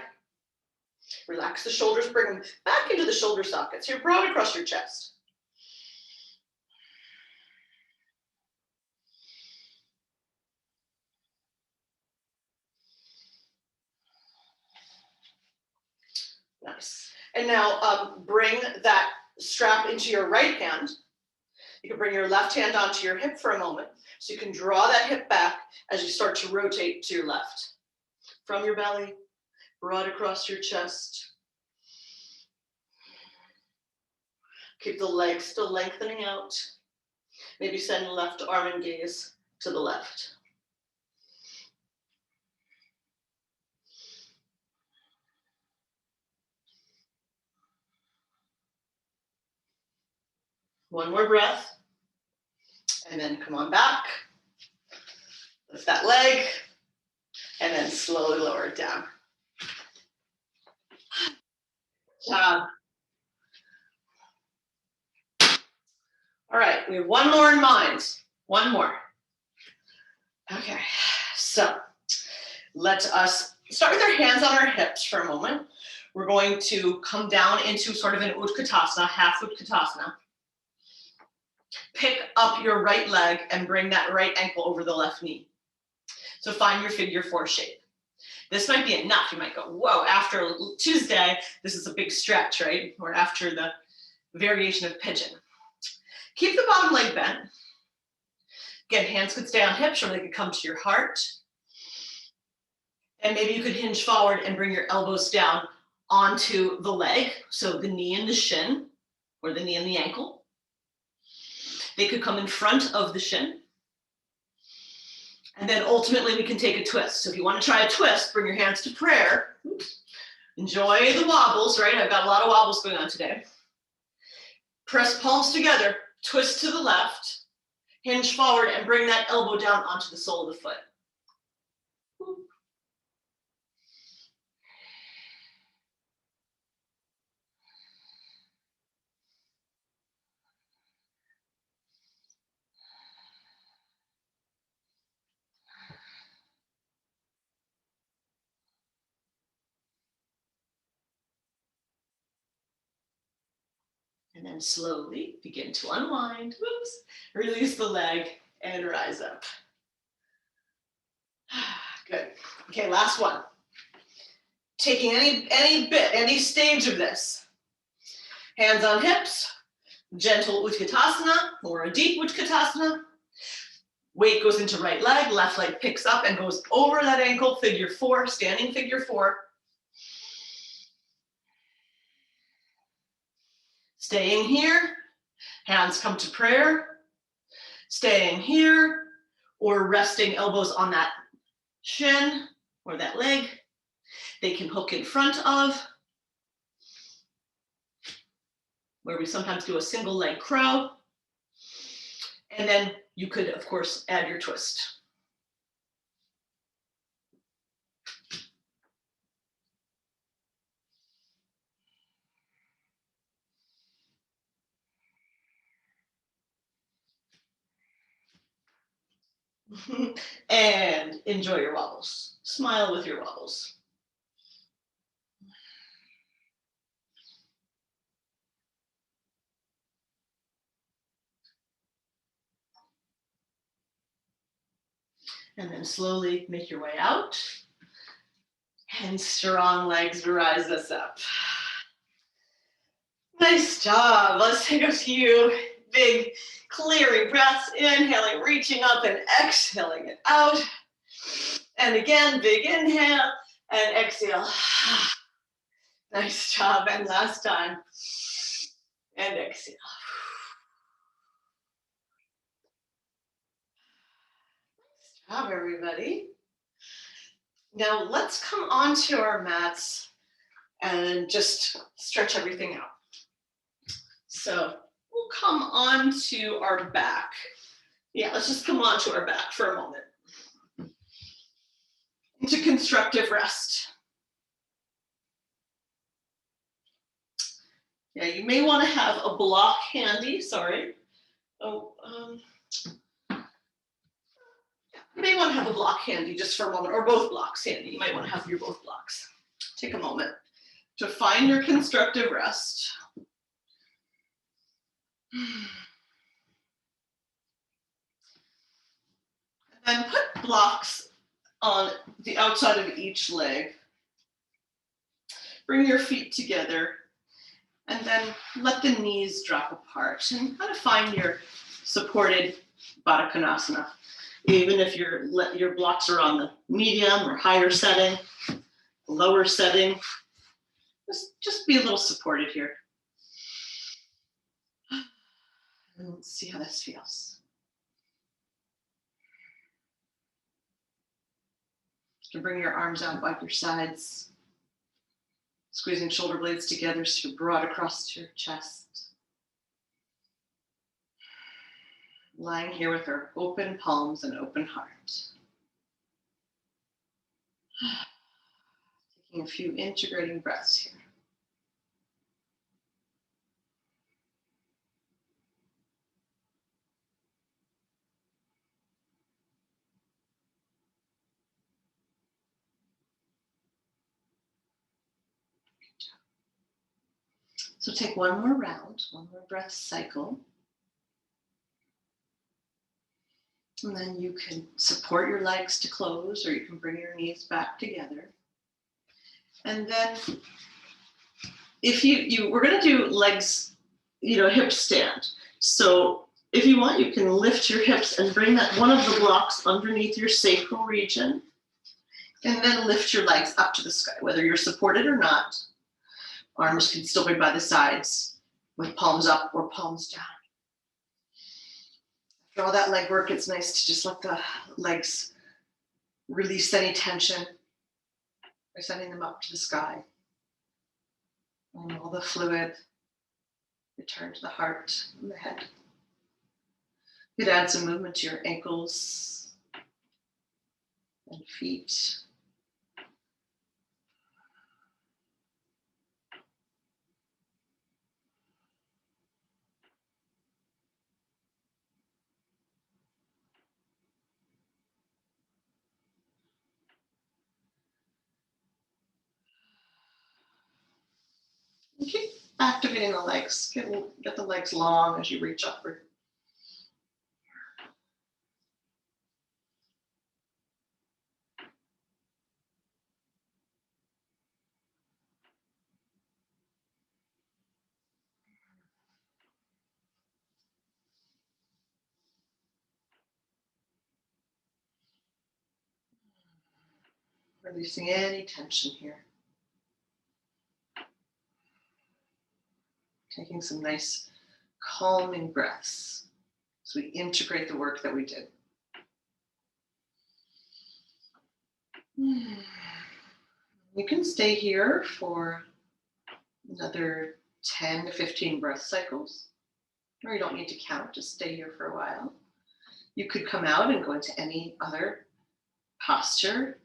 Relax the shoulders, bring them back into the shoulder sockets. You're broad across your chest. Nice. And now bring that strap into your right hand. You can bring your left hand onto your hip for a moment. So you can draw that hip back as you start to rotate to your left. From your belly, broad across your chest. Keep the legs still lengthening out. Maybe send the left arm and gaze to the left. One more breath. And then come on back. Lift that leg. And then slowly lower it down. Job. All right, we have one more in mind. One more. Okay, so let us start with our hands on our hips for a moment. We're going to come down into sort of an Utkatasana, half Utkatasana. Pick up your right leg and bring that right ankle over the left knee. So find your figure four shape. This might be enough. You might go, whoa, after Tuesday, this is a big stretch, right? Or after the variation of pigeon. Keep the bottom leg bent. Again, hands could stay on hips or they could come to your heart. And maybe you could hinge forward and bring your elbows down onto the leg. So the knee and the shin, or the knee and the ankle. They could come in front of the shin. And then ultimately we can take a twist. So if you want to try a twist, bring your hands to prayer. Oops. Enjoy the wobbles, right? I've got a lot of wobbles going on today. Press palms together, twist to the left, hinge forward and bring that elbow down onto the sole of the foot. And then slowly begin to unwind. Whoops. Release the leg and rise up. Good. Okay, last one. Taking any stage of this. Hands on hips, gentle Utkatasana or a deep Utkatasana. Weight goes into right leg, left leg picks up and goes over that ankle, figure four, standing figure four. Staying here, hands come to prayer. Staying here, or resting elbows on that shin or that leg. They can hook in front of, where we sometimes do a single leg crow. And then you could, of course, add your twist. And enjoy your wobbles. Smile with your wobbles. And then slowly make your way out. And strong legs rise us up. Nice job. Let's take a few big clearing breaths. Inhaling, reaching up and exhaling it out. And again, big inhale and exhale. Nice job. And last time. And exhale. Nice job, everybody. Now let's come onto our mats and just stretch everything out. So we'll come onto our back. Yeah, let's just come onto our back for a moment. Into constructive rest. Yeah, you may want to have a block handy, sorry. Oh, you may want to have a block handy just for a moment, or both blocks handy. You might want to have your both blocks. Take a moment to find your constructive rest. And then put blocks on the outside of each leg. Bring your feet together and then let the knees drop apart and kind of find your supported Baddha Konasana. Even if your blocks are on the medium or higher setting, lower setting, just be a little supported here. And let's see how this feels. You can bring your arms out by your sides, squeezing shoulder blades together so you're broad across your chest. Lying here with our open palms and open heart. Taking a few integrating breaths here. So take one more round, one more breath cycle. And then you can support your legs to close, or you can bring your knees back together. And then if we're going to do legs, hip stand. So if you want, you can lift your hips and bring that one of the blocks underneath your sacral region, and then lift your legs up to the sky, whether you're supported or not. Arms can still be by the sides with palms up or palms down. After all that leg work, it's nice to just let the legs release any tension by sending them up to the sky. And all the fluid return to the heart and the head. You could add some movement to your ankles and feet. And keep activating the legs. Get the legs long as you reach upward. Releasing any tension here. Taking some nice calming breaths as we integrate the work that we did. You can stay here for another 10 to 15 breath cycles, or you don't need to count, just stay here for a while. You could come out and go into any other posture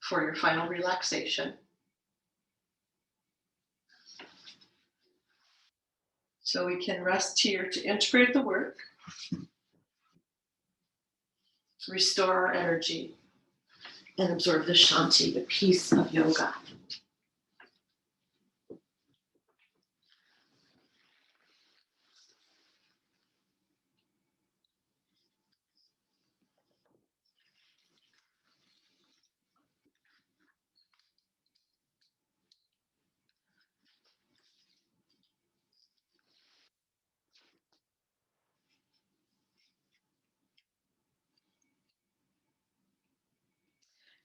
for your final relaxation. So we can rest here to integrate the work, restore our energy, and absorb the shanti, the peace of yoga.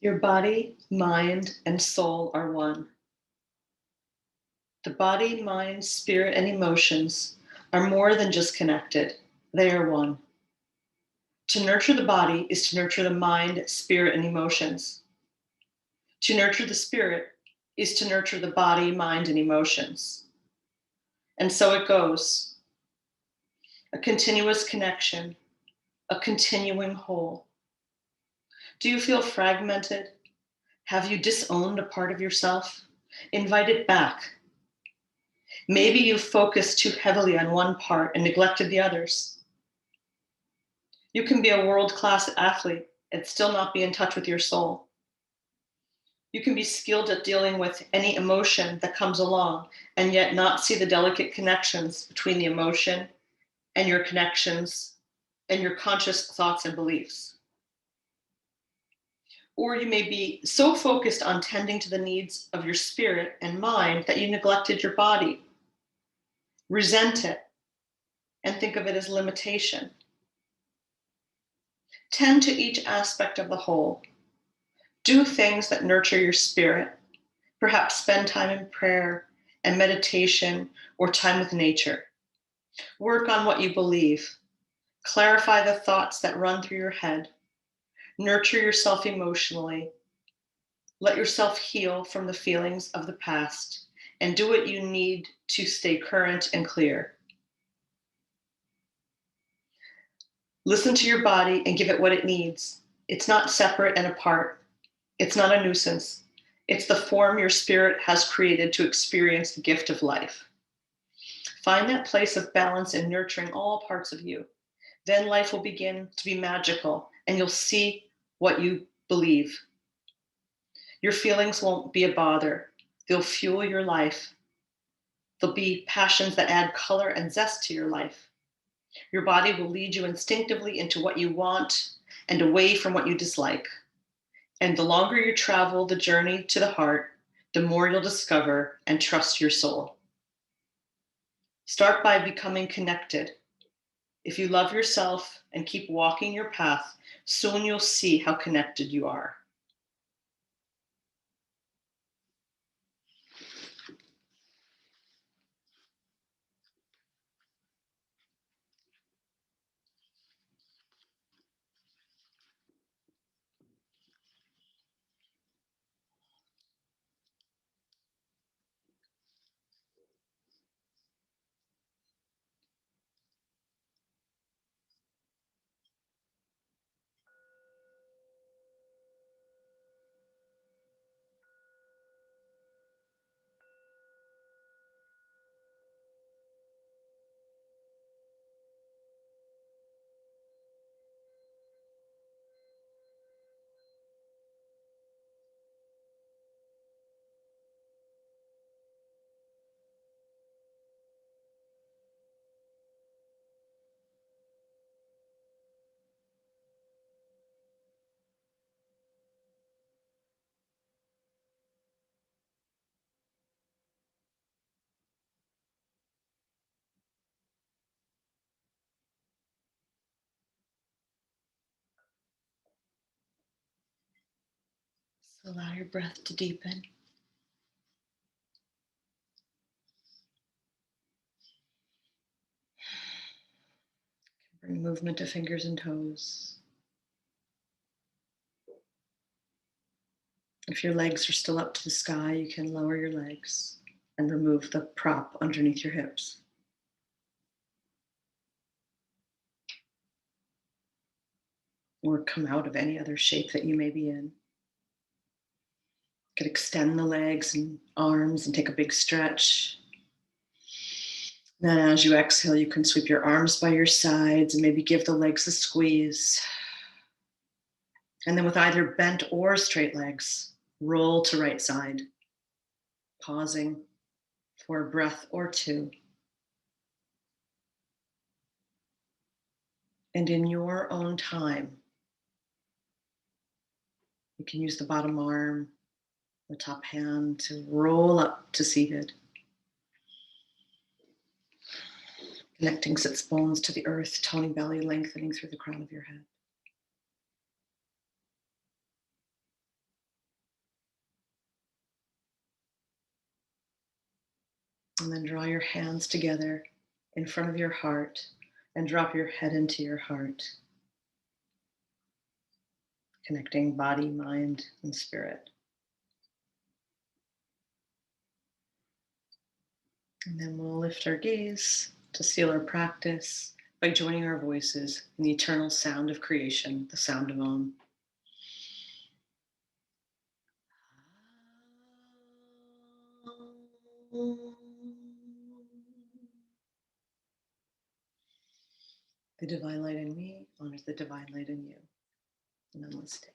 Your body, mind, and soul are one. The body, mind, spirit, and emotions are more than just connected. They are one. To nurture the body is to nurture the mind, spirit, and emotions. To nurture the spirit is to nurture the body, mind, and emotions. And so it goes. A continuous connection, a continuing whole. Do you feel fragmented? Have you disowned a part of yourself? Invite it back. Maybe you focused too heavily on one part and neglected the others. You can be a world-class athlete and still not be in touch with your soul. You can be skilled at dealing with any emotion that comes along and yet not see the delicate connections between the emotion and your connections and your conscious thoughts and beliefs. Or you may be so focused on tending to the needs of your spirit and mind that you neglected your body, resent it, and think of it as limitation. Tend to each aspect of the whole. Do things that nurture your spirit. Perhaps spend time in prayer and meditation or time with nature. Work on what you believe. Clarify the thoughts that run through your head. Nurture yourself emotionally. Let yourself heal from the feelings of the past and do what you need to stay current and clear. Listen to your body and give it what it needs. It's not separate and apart. It's not a nuisance. It's the form your spirit has created to experience the gift of life. Find that place of balance in nurturing all parts of you. Then life will begin to be magical and you'll see what you believe. Your feelings won't be a bother. They'll fuel your life. There'll be passions that add color and zest to your life. Your body will lead you instinctively into what you want and away from what you dislike. And the longer you travel the journey to the heart, the more you'll discover and trust your soul. Start by becoming connected. If you love yourself and keep walking your path, soon you'll see how connected you are. So allow your breath to deepen. Bring movement to fingers and toes. If your legs are still up to the sky, you can lower your legs and remove the prop underneath your hips. Or come out of any other shape that you may be in. You could extend the legs and arms and take a big stretch. Then as you exhale, you can sweep your arms by your sides and maybe give the legs a squeeze. And then with either bent or straight legs, roll to right side, pausing for a breath or two. And in your own time, you can use the bottom arm, the top hand to roll up to seated. Connecting sits bones to the earth, toning belly, lengthening through the crown of your head. And then draw your hands together in front of your heart and drop your head into your heart. Connecting body, mind, and spirit. And then we'll lift our gaze to seal our practice by joining our voices in the eternal sound of creation, the sound of Om. The divine light in me honors the divine light in you. Namaste.